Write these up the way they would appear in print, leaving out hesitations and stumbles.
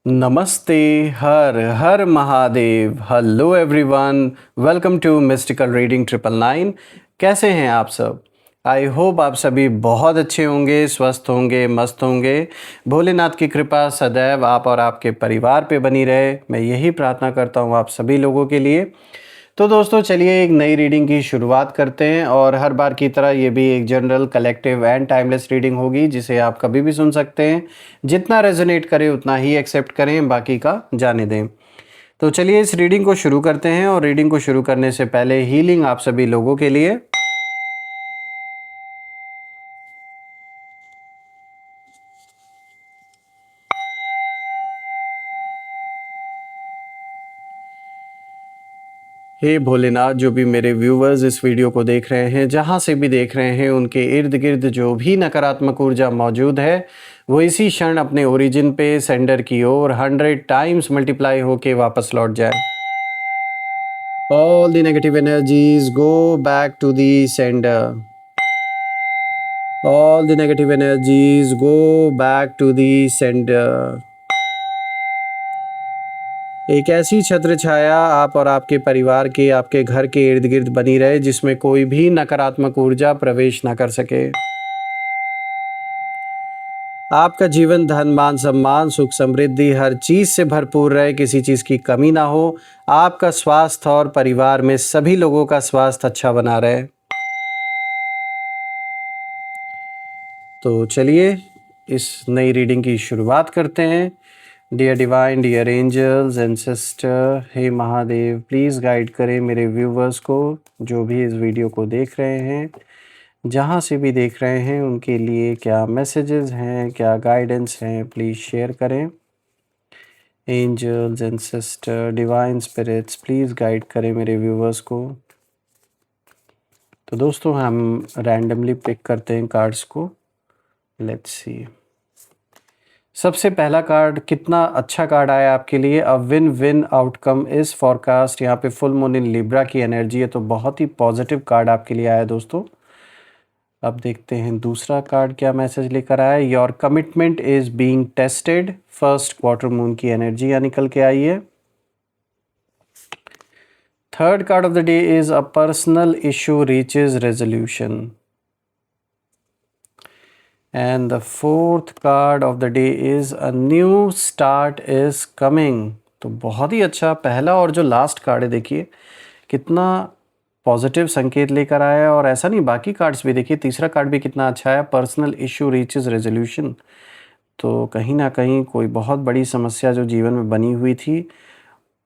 नमस्ते। हर हर Mahadev. Hello everyone, welcome to mystical reading 999। कैसे हैं आप सब? आई होप आप सभी बहुत अच्छे होंगे, स्वस्थ होंगे, मस्त होंगे। भोलेनाथ की कृपा सदैव आप और आपके परिवार पे बनी रहे, मैं यही प्रार्थना करता हूँ आप सभी लोगों के लिए। तो दोस्तों चलिए एक नई रीडिंग की शुरुआत करते हैं और हर बार की तरह ये भी एक general collective and timeless reading होगी जिसे आप कभी भी सुन सकते हैं। जितना रेजोनेट करे उतना ही एक्सेप्ट करें, बाकी का जाने दें। तो चलिए इस रीडिंग को शुरू करते हैं और रीडिंग को शुरू करने से पहले हीलिंग आप सभी लोगों के लिए। हे भोलेनाथ, जो भी मेरे व्यूवर्स इस वीडियो को देख रहे हैं, जहाँ से भी देख रहे हैं, उनके इर्द गिर्द जो भी नकारात्मक ऊर्जा मौजूद है वो इसी क्षण अपने ओरिजिन पे सेंडर की ओर 100 टाइम्स मल्टीप्लाई होके वापस लौट जाए। All the negative energies go back to the sender. All the negative energies go back to the sender. एक ऐसी छत्र छाया आप और आपके परिवार के, आपके घर के इर्द गिर्द बनी रहे जिसमें कोई भी नकारात्मक ऊर्जा प्रवेश ना कर सके। आपका जीवन धन मान सम्मान सुख समृद्धि हर चीज से भरपूर रहे, किसी चीज की कमी ना हो। आपका स्वास्थ्य और परिवार में सभी लोगों का स्वास्थ्य अच्छा बना रहे। तो चलिए इस नई रीडिंग की शुरुआत करते हैं। Dear divine, dear angels and sister, हे महादेव, प्लीज़ गाइड करें मेरे व्यूवर्स को, जो भी इस वीडियो को देख रहे हैं, जहाँ से भी देख रहे हैं, उनके लिए क्या मैसेजेस हैं, क्या गाइडेंस हैं, प्लीज़ शेयर करें। Angels and sister, divine spirits, please guide करें मेरे व्यूवर्स को। तो दोस्तों हम रैंडमली पिक करते हैं कार्ड्स को। Let's see. सबसे पहला कार्ड, कितना अच्छा कार्ड आया आपके लिए। A win win outcome is forecast. यहाँ पे फुल मून इन लिब्रा की एनर्जी है, तो बहुत ही पॉजिटिव कार्ड आपके लिए आया दोस्तों। अब देखते हैं दूसरा कार्ड क्या मैसेज लेकर आया। Your commitment is being tested. First quarter moon की एनर्जी यहाँ निकल के आई है। Third card of the day is a personal issue reaches resolution. And the fourth card of the day is a new start is coming। तो बहुत ही अच्छा पहला और जो लास्ट कार्ड है, देखिए कितना पॉजिटिव संकेत लेकर आया है। और ऐसा नहीं, बाकी कार्ड्स भी देखिए, तीसरा कार्ड भी कितना अच्छा है, पर्सनल इशू रीचेज रेजोल्यूशन। तो कहीं ना कहीं कोई बहुत बड़ी समस्या जो जीवन में बनी हुई थी,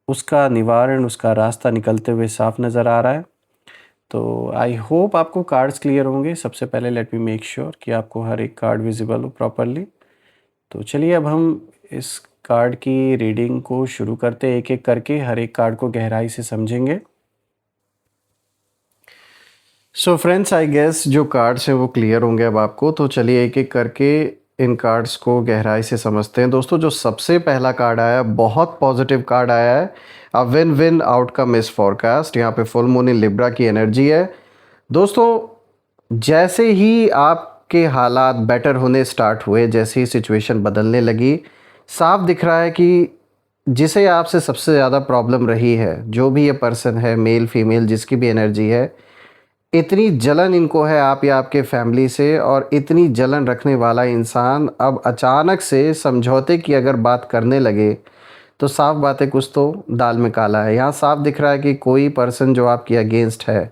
उसका निवारण, उसका रास्ता निकलते हुए साफ नज़र आ रहा है। तो आई होप आपको कार्ड्स क्लियर होंगे। सबसे पहले लेट मी मेक श्योर कि आपको हर एक कार्ड विजिबल हो प्रॉपरली। तो चलिए अब हम इस कार्ड की रीडिंग को शुरू करते हैं, एक एक करके हर एक कार्ड को गहराई से समझेंगे। सो फ्रेंड्स, आई गेस जो कार्ड्स हैं वो क्लियर होंगे अब आपको। तो चलिए एक एक करके इन कार्ड्स को गहराई से समझते हैं। दोस्तों जो सबसे पहला कार्ड आया, बहुत पॉजिटिव कार्ड आया है। A win win outcome is forecast. यहाँ पे फुल मून इन लिब्रा की एनर्जी है। दोस्तों जैसे ही आपके हालात बेटर होने स्टार्ट हुए, जैसे ही सिचुएशन बदलने लगी, साफ दिख रहा है कि जिसे आपसे सबसे ज़्यादा प्रॉब्लम रही है, जो भी ये पर्सन है, मेल फीमेल जिसकी भी एनर्जी है, इतनी जलन इनको है आप या आपके फैमिली से, और इतनी जलन रखने वाला इंसान अब अचानक से समझौते की अगर बात करने लगे तो साफ बात है, कुछ तो दाल में काला है। यहाँ साफ दिख रहा है कि कोई पर्सन जो आपके अगेंस्ट है,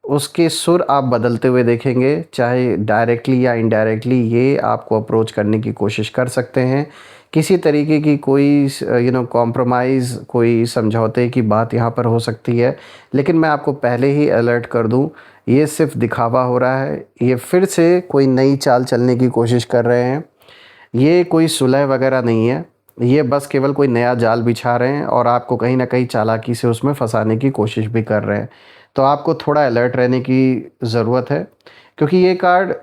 उसके सुर आप बदलते हुए देखेंगे, चाहे डायरेक्टली या इनडायरेक्टली ये आपको अप्रोच करने की कोशिश कर सकते हैं। किसी तरीके की कोई कॉम्प्रोमाइज़, कोई समझौते की बात यहाँ पर हो सकती है। लेकिन मैं आपको पहले ही अलर्ट कर दूँ, ये सिर्फ दिखावा हो रहा है। ये फिर से कोई नई चाल चलने की कोशिश कर रहे हैं। ये कोई सुलह वगैरह नहीं है, ये बस केवल कोई नया जाल बिछा रहे हैं और आपको कहीं ना कहीं चालाकी से उसमें फंसाने की कोशिश भी कर रहे हैं। तो आपको थोड़ा अलर्ट रहने की ज़रूरत है, क्योंकि ये कार्ड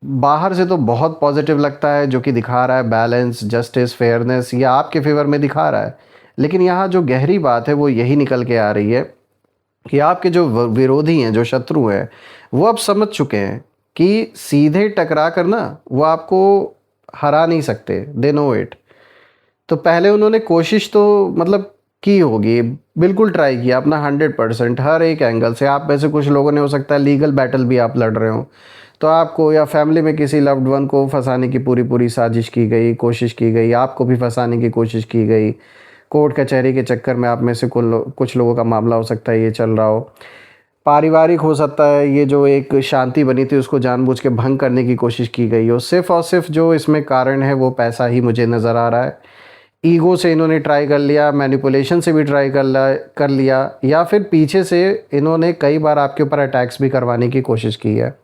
बाहर से तो बहुत पॉजिटिव लगता है, जो कि दिखा रहा है बैलेंस, जस्टिस, फेयरनेस, ये आपके फेवर में दिखा रहा है। लेकिन यहाँ जो गहरी बात है वो यही निकल के आ रही है कि आपके जो विरोधी हैं, जो शत्रु हैं, वो अब समझ चुके हैं कि सीधे टकरा कर ना वो आपको हरा नहीं सकते। They know it. तो पहले उन्होंने कोशिश तो मतलब की होगी, बिल्कुल ट्राई किया अपना 100% हर एक एंगल से। आप में से कुछ लोगों ने हो सकता है लीगल बैटल भी आप लड़ रहे हो, तो आपको या फैमिली में किसी लव्ड वन को फंसाने की पूरी पूरी साजिश की गई, कोशिश की गई, आपको भी फंसाने की कोशिश की गई। कोर्ट कचहरी के चक्कर में आप में से कुछ लोगों का मामला हो सकता है ये चल रहा हो। पारिवारिक हो सकता है ये जो एक शांति बनी थी उसको जानबूझ के भंग करने की कोशिश की गई हो। सिर्फ़ और सिर्फ जो इसमें कारण है वो पैसा ही मुझे नज़र आ रहा है। ईगो से इन्होंने ट्राई कर लिया, मैनिपुलेशन से भी ट्राई कर लिया, या फिर पीछे से इन्होंने कई बार आपके ऊपर अटैक्स भी करवाने की कोशिश की है।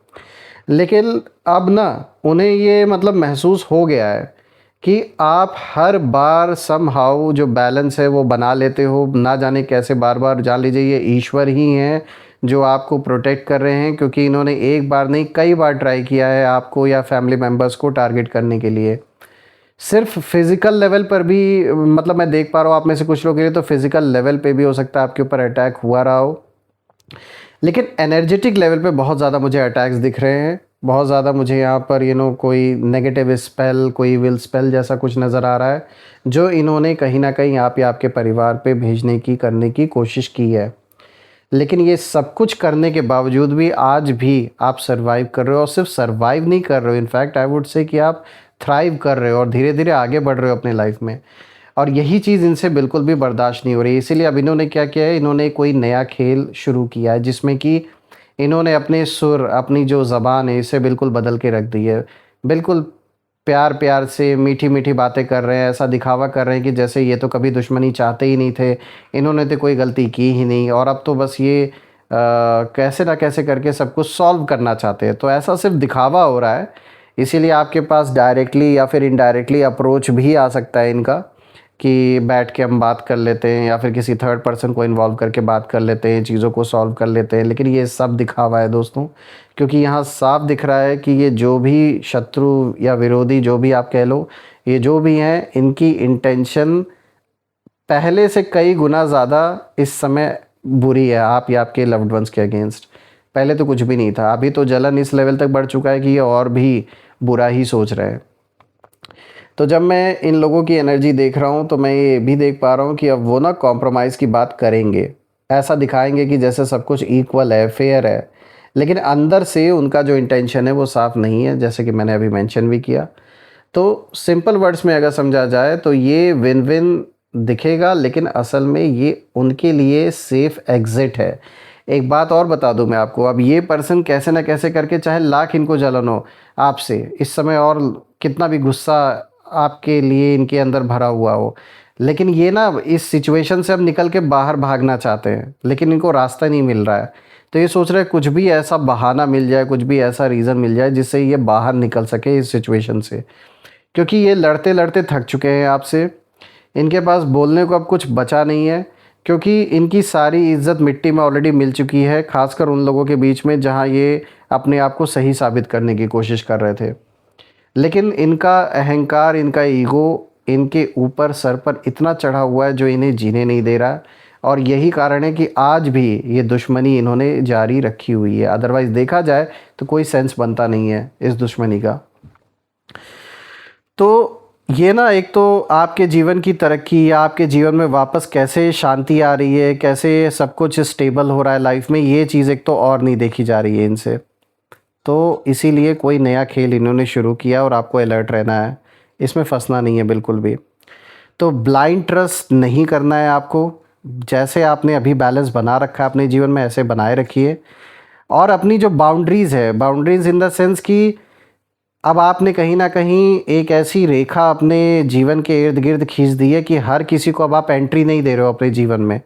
लेकिन अब ना उन्हें ये मतलब महसूस हो गया है कि आप हर बार समहाउ जो बैलेंस है वो बना लेते हो, ना जाने कैसे बार बार। जान लीजिए ये ईश्वर ही हैं जो आपको प्रोटेक्ट कर रहे हैं, क्योंकि इन्होंने एक बार नहीं कई बार ट्राई किया है आपको या फैमिली मेम्बर्स को टारगेट करने के लिए। सिर्फ फिज़िकल लेवल पर भी मतलब मैं देख पा रहा हूँ आप में से कुछ लोगों के लिए तो फिज़िकल लेवल पे भी हो सकता है आपके ऊपर अटैक हुआ रहा हो, लेकिन एनर्जेटिक लेवल पे बहुत ज़्यादा मुझे अटैक्स दिख रहे हैं। बहुत ज़्यादा मुझे यहाँ पर कोई नेगेटिव स्पेल, कोई विल स्पेल जैसा कुछ नज़र आ रहा है जो इन्होंने कहीं ना कहीं आप या आपके परिवार पे भेजने की करने की कोशिश की है। लेकिन ये सब कुछ करने के बावजूद भी आज भी आप सर्वाइव कर रहे हो, और सिर्फ सर्वाइव नहीं कर रहे हो, इनफैक्ट आई वुड से कि आप थ्राइव कर रहे हो और धीरे धीरे आगे बढ़ रहे हो अपने लाइफ में। और यही चीज़ इनसे बिल्कुल भी बर्दाश्त नहीं हो रही, इसीलिए अब इन्होंने क्या किया है, इन्होंने कोई नया खेल शुरू किया है जिसमें कि इन्होंने अपने सुर, अपनी जो ज़बान है इसे बिल्कुल बदल के रख दी है। बिल्कुल प्यार प्यार से मीठी मीठी बातें कर रहे हैं, ऐसा दिखावा कर रहे हैं कि जैसे ये तो कभी दुश्मनी चाहते ही नहीं थे, इन्होंने तो कोई गलती की ही नहीं, और अब तो बस ये कैसे ना कैसे करके सब कुछ सॉल्व करना चाहते हैं। तो ऐसा सिर्फ दिखावा हो रहा है, इसीलिए आपके पास डायरेक्टली या फिर इनडायरेक्टली अप्रोच भी आ सकता है इनका कि बैठ के हम बात कर लेते हैं, या फिर किसी थर्ड पर्सन को इन्वॉल्व करके बात कर लेते हैं, चीज़ों को सॉल्व कर लेते हैं। लेकिन ये सब दिखावा है दोस्तों, क्योंकि यहाँ साफ दिख रहा है कि ये जो भी शत्रु या विरोधी जो भी आप कह लो, ये जो भी हैं, इनकी इंटेंशन पहले से कई गुना ज़्यादा इस समय बुरी है आप या आपके लव्ड वंस के अगेंस्ट। पहले तो कुछ भी नहीं था, अभी तो जलन इस लेवल तक बढ़ चुका है कि ये और भी बुरा ही सोच रहे हैं। तो जब मैं इन लोगों की एनर्जी देख रहा हूँ तो मैं ये भी देख पा रहा हूँ कि अब वो ना कॉम्प्रोमाइज़ की बात करेंगे, ऐसा दिखाएंगे कि जैसे सब कुछ इक्वल है, फेयर है, लेकिन अंदर से उनका जो इंटेंशन है वो साफ़ नहीं है, जैसे कि मैंने अभी मेंशन भी किया। तो सिंपल वर्ड्स में अगर समझा जाए तो ये विन विन दिखेगा, लेकिन असल में ये उनके लिए सेफ़ एग्ज़िट है। एक बात और बता दूं मैं आपको, अब ये पर्सन कैसे ना कैसे करके, चाहे लाख इनको जलन हो आपसे इस समय और कितना भी गुस्सा आपके लिए इनके अंदर भरा हुआ हो, लेकिन ये ना इस सिचुएशन से अब निकल के बाहर भागना चाहते हैं, लेकिन इनको रास्ता नहीं मिल रहा है। तो ये सोच रहे हैं कुछ भी ऐसा बहाना मिल जाए, कुछ भी ऐसा रीज़न मिल जाए जिससे ये बाहर निकल सके इस सिचुएशन से, क्योंकि ये लड़ते लड़ते थक चुके हैं आपसे। इनके पास बोलने को अब कुछ बचा नहीं है, क्योंकि इनकी सारी इज्जत मिट्टी में ऑलरेडी मिल चुकी है, खासकर उन लोगों के बीच में जहां ये अपने आप को सही साबित करने की कोशिश कर रहे थे। लेकिन इनका अहंकार, इनका ईगो इनके ऊपर सर पर इतना चढ़ा हुआ है जो इन्हें जीने नहीं दे रहा, और यही कारण है कि आज भी ये दुश्मनी इन्होंने जारी रखी हुई है। अदरवाइज़ देखा जाए तो कोई सेंस बनता नहीं है इस दुश्मनी का। तो ये ना एक तो आपके जीवन की तरक्की या आपके जीवन में वापस कैसे शांति आ रही है, कैसे सब कुछ स्टेबल हो रहा है लाइफ में, ये चीज़ एक तो और नहीं देखी जा रही है इनसे। तो इसीलिए कोई नया खेल इन्होंने शुरू किया और आपको अलर्ट रहना है, इसमें फंसना नहीं है बिल्कुल भी। तो ब्लाइंड ट्रस्ट नहीं करना है आपको, जैसे आपने अभी बैलेंस बना रखा है अपने जीवन में ऐसे बनाए रखिए। और अपनी जो बाउंड्रीज़ है, बाउंड्रीज़ इन द सेंस कि अब आपने कहीं ना कहीं एक ऐसी रेखा अपने जीवन के इर्द गिर्द खींच दी है कि हर किसी को अब आप एंट्री नहीं दे रहे हो अपने जीवन में,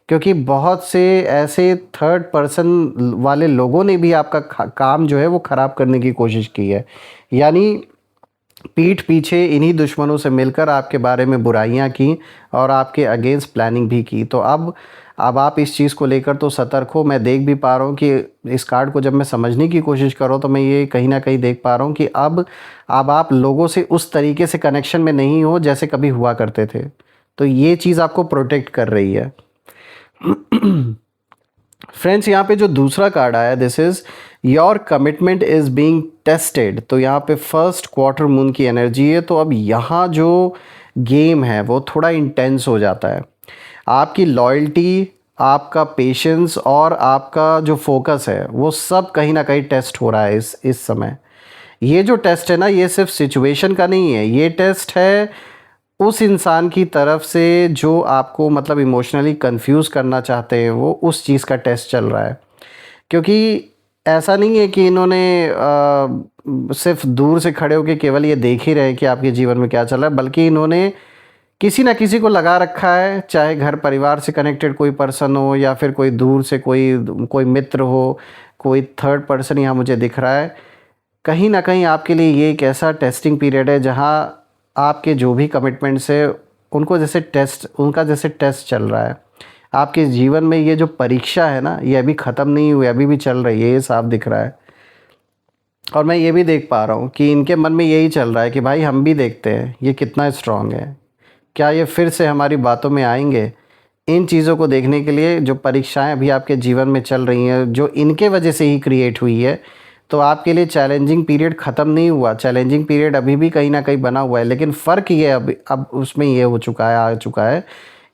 क्योंकि बहुत से ऐसे थर्ड पर्सन वाले लोगों ने भी आपका काम जो है वो ख़राब करने की कोशिश की है। यानी पीठ पीछे इन्हीं दुश्मनों से मिलकर आपके बारे में बुराइयां की और आपके अगेंस्ट प्लानिंग भी की। तो अब आप इस चीज़ को लेकर तो सतर्क हो। मैं देख भी पा रहा हूँ कि इस कार्ड को जब मैं समझने की कोशिश कर रहा हूँ तो मैं ये कहीं ना कहीं देख पा रहा हूँ कि अब आप लोगों से उस तरीके से कनेक्शन में नहीं हो जैसे कभी हुआ करते थे। तो ये चीज़ आपको प्रोटेक्ट कर रही है। फ्रेंड्स, यहाँ पे जो दूसरा कार्ड आया, this is your commitment is being tested. तो यहाँ पे फर्स्ट क्वार्टर मून की एनर्जी है। तो अब यहाँ जो गेम है वो थोड़ा इंटेंस हो जाता है। आपकी लॉयल्टी, आपका पेशेंस और आपका जो फोकस है वो सब कहीं ना कहीं टेस्ट हो रहा है इस समय। ये जो टेस्ट है ना, ये सिर्फ सिचुएशन का नहीं है, ये टेस्ट है उस इंसान की तरफ से जो आपको मतलब इमोशनली कंफ्यूज करना चाहते हैं, वो उस चीज़ का टेस्ट चल रहा है। क्योंकि ऐसा नहीं है कि इन्होंने सिर्फ दूर से खड़े होकर केवल ये देख ही रहे कि आपके जीवन में क्या चल रहा है, बल्कि इन्होंने किसी ना किसी को लगा रखा है, चाहे घर परिवार से कनेक्टेड कोई पर्सन हो या फिर कोई दूर से कोई कोई मित्र हो, कोई थर्ड पर्सन यहाँ मुझे दिख रहा है। कहीं ना कहीं आपके लिए ये एक ऐसा टेस्टिंग पीरियड है जहाँ आपके जो भी कमिटमेंट्स है उनका जैसे टेस्ट चल रहा है। आपके जीवन में ये जो परीक्षा है ना, ये अभी ख़त्म नहीं हुई, अभी भी चल रही है, ये साफ दिख रहा है। और मैं ये भी देख पा रहा हूँ कि इनके मन में यही चल रहा है कि भाई हम भी देखते हैं ये कितना स्ट्रांग है, क्या ये फिर से हमारी बातों में आएंगे। इन चीज़ों को देखने के लिए जो परीक्षाएं अभी आपके जीवन में चल रही हैं, जो इनके वजह से ही क्रिएट हुई है, तो आपके लिए चैलेंजिंग पीरियड ख़त्म नहीं हुआ, चैलेंजिंग पीरियड अभी भी कहीं ना कहीं बना हुआ है। लेकिन फ़र्क ये अब उसमें ये हो चुका है, आ चुका है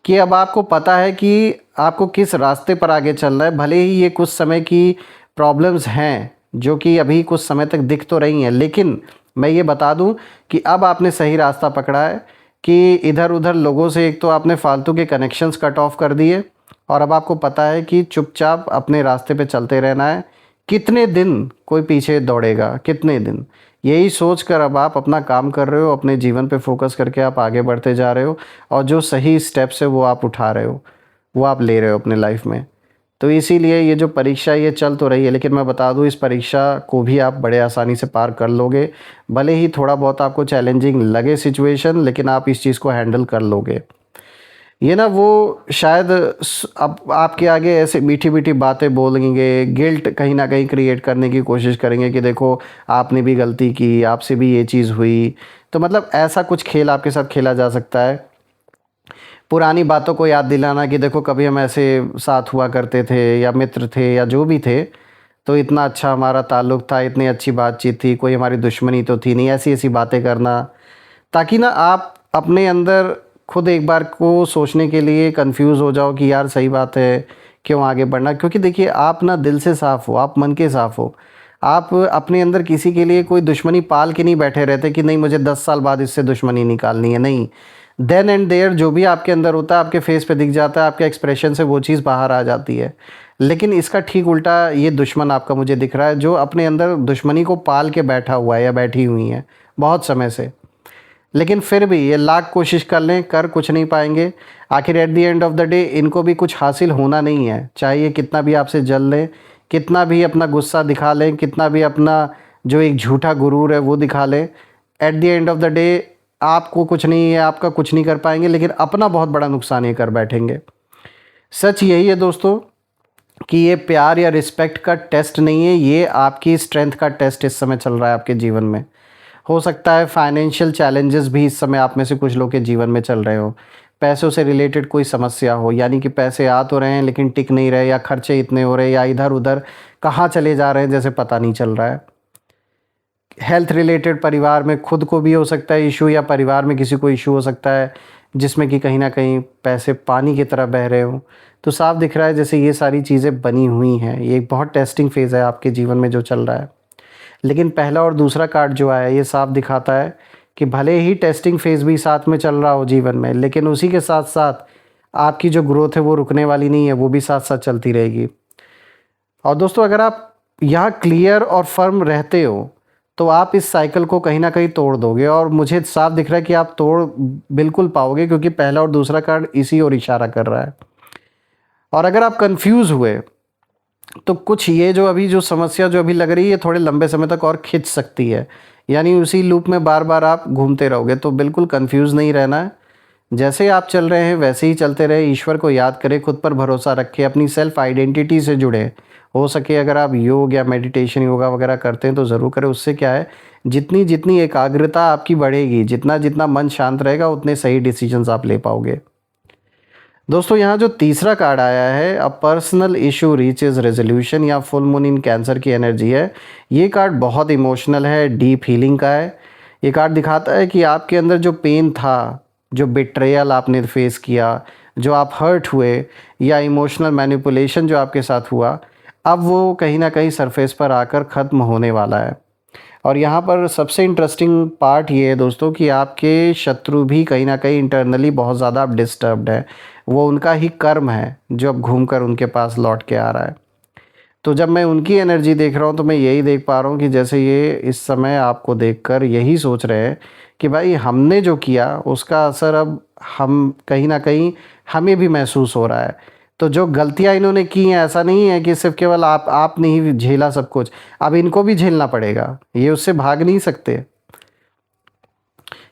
कि अब आपको पता है कि आपको किस रास्ते पर आगे चलना है। भले ही ये कुछ समय की प्रॉब्लम्स हैं जो कि अभी कुछ समय तक दिख तो रही हैं, लेकिन मैं ये बता दूं कि अब आपने सही रास्ता पकड़ा है कि इधर उधर लोगों से एक तो आपने फालतू के कनेक्शंस कट ऑफ कर दिए, और अब आपको पता है कि चुपचाप अपने रास्ते पे चलते रहना है। कितने दिन कोई पीछे दौड़ेगा, कितने दिन, यही सोच कर अब आप अपना काम कर रहे हो, अपने जीवन पे फोकस करके आप आगे बढ़ते जा रहे हो, और जो सही स्टेप्स है वो आप उठा रहे हो, वो आप ले रहे हो अपने लाइफ में। तो इसीलिए ये जो परीक्षा ये चल तो रही है, लेकिन मैं बता दूं इस परीक्षा को भी आप बड़े आसानी से पार कर लोगे। भले ही थोड़ा बहुत आपको चैलेंजिंग लगे सिचुएशन, लेकिन आप इस चीज़ को हैंडल कर लोगे। ये ना वो शायद अब आपके आगे ऐसे मीठी मीठी बातें बोलेंगे, गिल्ट कहीं ना कहीं क्रिएट करने की कोशिश करेंगे कि देखो आपने भी गलती की, आपसे भी ये चीज़ हुई। तो मतलब ऐसा कुछ खेल आपके साथ खेला जा सकता है, पुरानी बातों को याद दिलाना कि देखो कभी हम ऐसे साथ हुआ करते थे, या मित्र थे या जो भी थे, तो इतना अच्छा हमारा ताल्लुक़ था, इतनी अच्छी बातचीत थी, कोई हमारी दुश्मनी तो थी नहीं, ऐसी ऐसी बातें करना, ताकि ना आप अपने अंदर खुद एक बार को सोचने के लिए कंफ्यूज हो जाओ कि यार सही बात है, क्यों आगे बढ़ना। क्योंकि देखिए आप ना दिल से साफ़ हो, आप मन के साफ़ हो, आप अपने अंदर किसी के लिए कोई दुश्मनी पाल के नहीं बैठे रहते कि नहीं मुझे 10 साल बाद इससे दुश्मनी निकालनी है, नहीं। देन एंड देयर जो भी आपके अंदर होता है आपके फेस पे दिख जाता है, आपके एक्सप्रेशन से वो चीज़ बाहर आ जाती है। लेकिन इसका ठीक उल्टा ये दुश्मन आपका मुझे दिख रहा है, जो अपने अंदर दुश्मनी को पाल के बैठा हुआ है या बैठी हुई है बहुत समय से। लेकिन फिर भी ये लाख कोशिश कर लें, कर कुछ नहीं पाएंगे। आखिर at the end of the day इनको भी कुछ हासिल होना नहीं है, चाहे ये कितना भी आपसे जल लें, कितना भी अपना गुस्सा दिखा लें, कितना भी अपना जो एक झूठा गुरूर है वो दिखा लें। At the end of the day आपको कुछ नहीं है, आपका कुछ नहीं कर पाएंगे, लेकिन अपना बहुत बड़ा नुकसान ये कर बैठेंगे। सच यही है दोस्तों कि ये प्यार या रिस्पेक्ट का टेस्ट नहीं है, ये आपकी स्ट्रेंथ का टेस्ट इस समय चल रहा है आपके जीवन में। हो सकता है फाइनेंशियल चैलेंजेस भी इस समय आप में से कुछ लोग के जीवन में चल रहे हो, पैसों से रिलेटेड कोई समस्या हो, यानी कि पैसे आ तो रहे हैं लेकिन टिक नहीं रहे, या खर्चे इतने हो रहे हैं, या इधर उधर कहाँ चले जा रहे हैं जैसे पता नहीं चल रहा है। हेल्थ रिलेटेड परिवार में खुद को भी हो सकता है इशू, या परिवार में किसी को इशू हो सकता है जिसमें कि कहीं ना कहीं पैसे पानी की तरह बह रहे हो। तो साफ दिख रहा है जैसे ये सारी चीज़ें बनी हुई हैं, ये एक बहुत टेस्टिंग फेज़ है आपके जीवन में जो चल रहा है। लेकिन पहला और दूसरा कार्ड जो आया ये साफ दिखाता है कि भले ही टेस्टिंग फेज़ भी साथ में चल रहा हो जीवन में, लेकिन उसी के साथ साथ आपकी जो ग्रोथ है वो रुकने वाली नहीं है, वो भी साथ साथ चलती रहेगी। और दोस्तों अगर आप यहाँ क्लियर और फर्म रहते हो तो आप इस साइकिल को कहीं ना कहीं तोड़ दोगे, और मुझे साफ दिख रहा है कि आप तोड़ बिल्कुल पाओगे, क्योंकि पहला और दूसरा कार्ड इसी ओर इशारा कर रहा है। और अगर आप कंफ्यूज हुए तो कुछ ये जो समस्या जो अभी लग रही है थोड़े लंबे समय तक और खिंच सकती है, यानी उसी लूप में बार बार आप घूमते रहोगे। तो बिल्कुल कंफ्यूज नहीं रहना है, जैसे आप चल रहे हैं वैसे ही चलते रहे, ईश्वर को याद करें, खुद पर भरोसा रखें, अपनी सेल्फ आइडेंटिटी से जुड़े। हो सके अगर आप योग या मेडिटेशन योगा वगैरह करते हैं तो ज़रूर करें। उससे क्या है, जितनी जितनी एकाग्रता आपकी बढ़ेगी, जितना जितना मन शांत रहेगा, उतने सही डिसीजंस आप ले पाओगे। दोस्तों यहाँ जो तीसरा कार्ड आया है, a personal issue reaches resolution, या फुल मून इन कैंसर की एनर्जी है। ये कार्ड बहुत इमोशनल है, डीप हीलिंग का है। ये कार्ड दिखाता है कि आपके अंदर जो पेन था, जो बिट्रेयल आपने फेस किया, जो आप हर्ट हुए, या इमोशनल मैनिपुलेशन जो आपके साथ हुआ, अब वो कहीं ना कहीं सरफेस पर आकर ख़त्म होने वाला है। और यहाँ पर सबसे इंटरेस्टिंग पार्ट ये है दोस्तों कि आपके शत्रु भी कहीं ना कहीं इंटरनली बहुत ज़्यादा अब डिस्टर्ब्ड है। वो उनका ही कर्म है जो अब घूम कर उनके पास लौट के आ रहा है। तो जब मैं उनकी एनर्जी देख रहा हूँ तो मैं यही देख पा रहा हूँ कि जैसे ये इस समय आपको देखकर यही सोच रहे हैं कि भाई हमने जो किया उसका असर अब हम कहीं ना कहीं हमें भी महसूस हो रहा है। तो जो गलतियाँ इन्होंने की हैं, ऐसा नहीं है कि सिर्फ केवल आपने ही झेला सब कुछ, अब इनको भी झेलना पड़ेगा, ये उससे भाग नहीं सकते।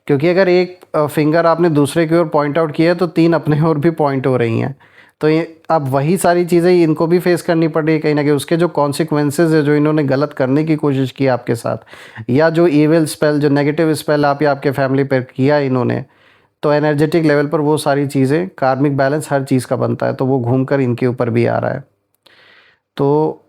क्योंकि अगर एक फिंगर आपने दूसरे की ओर पॉइंट आउट किया तो 3 अपने ओर भी पॉइंट हो रही हैं। तो ये अब वही सारी चीज़ें इनको भी फेस करनी पड़ रही है कहीं ना कहीं। उसके जो कॉन्सिक्वेंसेज है, जो इन्होंने गलत करने की कोशिश की आपके साथ, या जो ईविल स्पेल, जो नेगेटिव स्पेल आप या आपके फैमिली पर किया इन्होंने, तो एनर्जेटिक लेवल पर वो सारी चीज़ें, कार्मिक बैलेंस हर चीज़ का बनता है, तो वो घूम कर इनके ऊपर भी आ रहा है। तो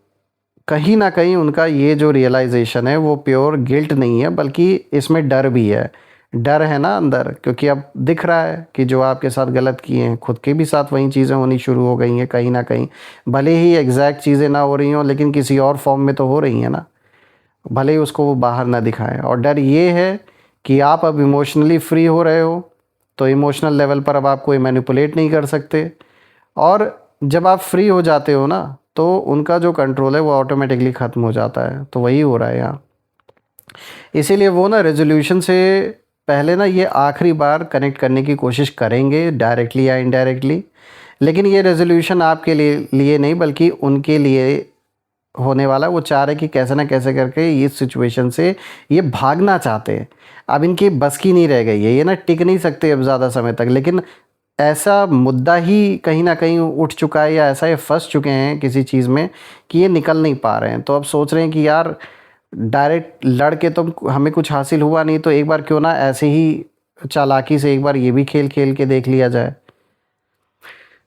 कहीं ना कहीं उनका ये जो रियलाइजेशन है वो प्योर गिल्ट नहीं है, बल्कि इसमें डर भी है। डर है ना अंदर, क्योंकि अब दिख रहा है कि जो आपके साथ गलत किए हैं, खुद के भी साथ वही चीज़ें होनी शुरू हो गई हैं कहीं ना कहीं। भले ही एग्जैक्ट चीज़ें ना हो रही हों, लेकिन किसी और फॉर्म में तो हो रही हैं ना, भले ही उसको वो बाहर ना दिखाएं। और डर ये है कि आप अब इमोशनली फ्री हो रहे हो, तो इमोशनल लेवल पर अब आप कोई मैनिपुलेट नहीं कर सकते। और जब आप फ्री हो जाते हो ना, तो उनका जो कंट्रोल है वो ऑटोमेटिकली ख़त्म हो जाता है। तो वही हो रहा है यहाँ। इसीलिए वो ना रेजोल्यूशन से पहले ना ये आखिरी बार कनेक्ट करने की कोशिश करेंगे, डायरेक्टली या इनडायरेक्टली। लेकिन ये रेजोल्यूशन आपके लिए नहीं, बल्कि उनके लिए होने वाला। वो चाह रहे कि कैसे ना कैसे करके इस सिचुएशन से ये भागना चाहते हैं। अब इनकी बस की नहीं रह गई है, ये ना टिक नहीं सकते अब ज़्यादा समय तक। लेकिन ऐसा मुद्दा ही कहीं न कहीं उठ चुका है, या ऐसा ये फँस चुके हैं किसी चीज़ में कि ये निकल नहीं पा रहे हैं। तो अब सोच रहे हैं कि यार डायरेक्ट लड़ के तो हमें कुछ हासिल हुआ नहीं, तो एक बार क्यों ना ऐसे ही चालाकी से एक बार ये भी खेल खेल के देख लिया जाए।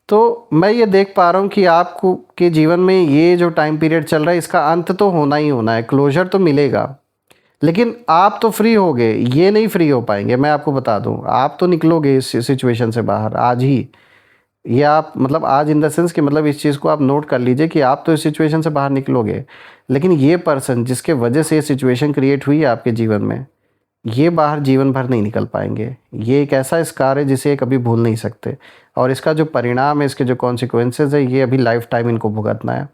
तो मैं ये देख पा रहा हूँ कि आपको के जीवन में ये जो टाइम पीरियड चल रहा है, इसका अंत तो होना ही होना है, क्लोज़र तो मिलेगा। लेकिन आप तो फ्री हो गए, ये नहीं फ्री हो पाएँगे, मैं आपको बता दूँ। आप तो निकलोगे इस सिचुएशन से बाहर आज ही। ये आप मतलब आज इन द सेंस कि मतलब इस चीज़ को आप नोट कर लीजिए कि आप तो इस सिचुएशन से बाहर निकलोगे। लेकिन ये पर्सन जिसके वजह से ये सिचुएशन क्रिएट हुई है आपके जीवन में, ये बाहर जीवन भर नहीं निकल पाएँगे। ये एक ऐसा स्कार है जिसे ये कभी भूल नहीं सकते, और इसका जो परिणाम है, इसके जो कॉन्सिक्वेंसेज़ है, ये अभी लाइफ़ टाइम इनको भुगतना है।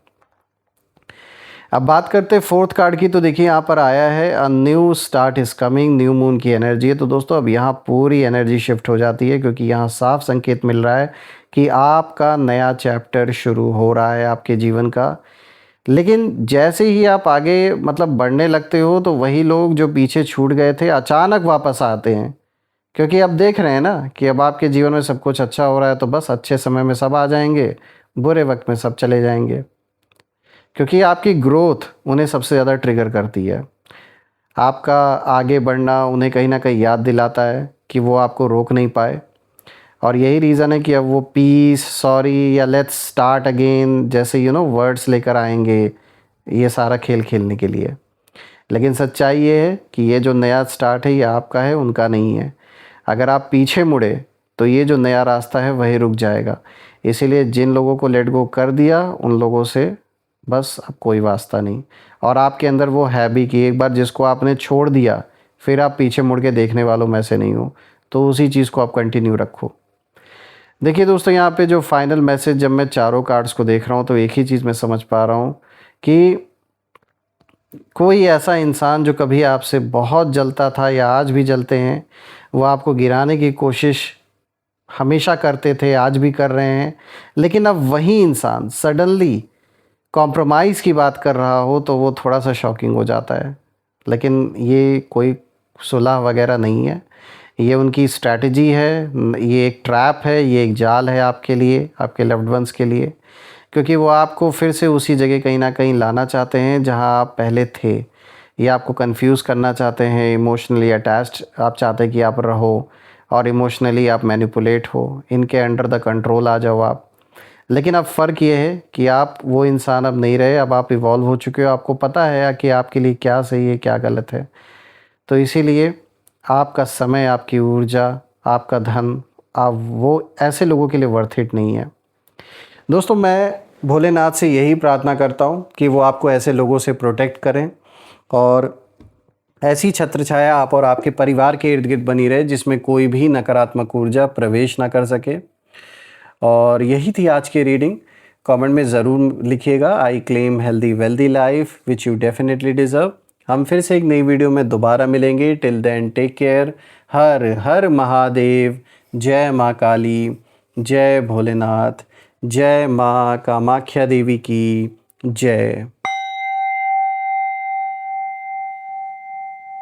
अब बात करते हैं फोर्थ कार्ड की। तो देखिए यहाँ पर आया है a new start is coming, new moon की एनर्जी है। तो दोस्तों अब यहाँ पूरी एनर्जी शिफ्ट हो जाती है, क्योंकि यहाँ साफ संकेत मिल रहा है कि आपका नया चैप्टर शुरू हो रहा है आपके जीवन का। लेकिन जैसे ही आप आगे मतलब बढ़ने लगते हो, तो वही लोग जो पीछे छूट गए थे अचानक वापस आते हैं। क्योंकि अब देख रहे हैं ना कि अब आपके जीवन में सब कुछ अच्छा हो रहा है, तो बस अच्छे समय में सब आ जाएंगे, बुरे वक्त में सब चले जाएंगे। क्योंकि आपकी ग्रोथ उन्हें सबसे ज़्यादा ट्रिगर करती है। आपका आगे बढ़ना उन्हें कहीं न कहीं याद दिलाता है कि वो आपको रोक नहीं पाए। और यही रीज़न है कि अब वो पीस, सॉरी या लेट्स स्टार्ट अगेन जैसे वर्ड्स लेकर आएँगे, ये सारा खेल खेलने के लिए। लेकिन सच्चाई ये है कि ये जो नया स्टार्ट है ये आपका है, उनका नहीं है। अगर आप पीछे मुड़े तो ये जो नया रास्ता है वही रुक जाएगा। इसीलिए जिन लोगों को लेट गो कर दिया, उन लोगों से बस अब कोई वास्ता नहीं। और आपके अंदर वो है भी कि एक बार जिसको आपने छोड़ दिया, फिर आप पीछे मुड़ के देखने वालों में से नहीं हो। तो उसी चीज़ को आप कंटिन्यू रखो। देखिए दोस्तों, यहाँ पे जो फाइनल मैसेज जब मैं चारों कार्ड्स को देख रहा हूँ, तो एक ही चीज़ मैं समझ पा रहा हूँ कि कोई ऐसा इंसान जो कभी आपसे बहुत जलता था या आज भी जलते हैं, वो आपको गिराने की कोशिश हमेशा करते थे, आज भी कर रहे हैं। लेकिन अब वही इंसान सडनली कॉम्प्रोमाइज़ की बात कर रहा हो, तो वो थोड़ा सा शॉकिंग हो जाता है। लेकिन ये कोई सुलह वगैरह नहीं है, ये उनकी स्ट्रैटेजी है। ये एक ट्रैप है, ये एक जाल है आपके लिए, आपके लव्ड वंस के लिए। क्योंकि वो आपको फिर से उसी जगह कहीं ना कहीं लाना चाहते हैं जहां आप पहले थे। ये आपको कंफ्यूज करना चाहते हैं, इमोशनली अटैच्ड आप चाहते हैं कि आप रहो, और इमोशनली आप मैनिपुलेट हो, इनके अंडर द कंट्रोल आ जाओ आप। लेकिन अब फ़र्क ये है कि आप वो इंसान अब नहीं रहे, अब आप इवॉल्व हो चुके हो। आपको पता है कि आपके लिए क्या सही है, क्या गलत है। तो इसीलिए आपका समय, आपकी ऊर्जा आपका धन, आप वो ऐसे लोगों के लिए वर्थ इट नहीं है। दोस्तों, मैं भोलेनाथ से यही प्रार्थना करता हूँ कि वो आपको ऐसे लोगों से प्रोटेक्ट करें और ऐसी छत्र छाया आप और आपके परिवार के इर्द गिर्द बनी रहे जिसमें कोई भी नकारात्मक ऊर्जा प्रवेश ना कर सके। और यही थी आज की रीडिंग। कमेंट में ज़रूर लिखिएगा, I claim healthy wealthy life which you definitely deserve. हम फिर से एक नई वीडियो में दोबारा मिलेंगे। Till then take care. हर हर महादेव। जय माँ काली, जय भोलेनाथ, जय माँ कामाख्या देवी की जय।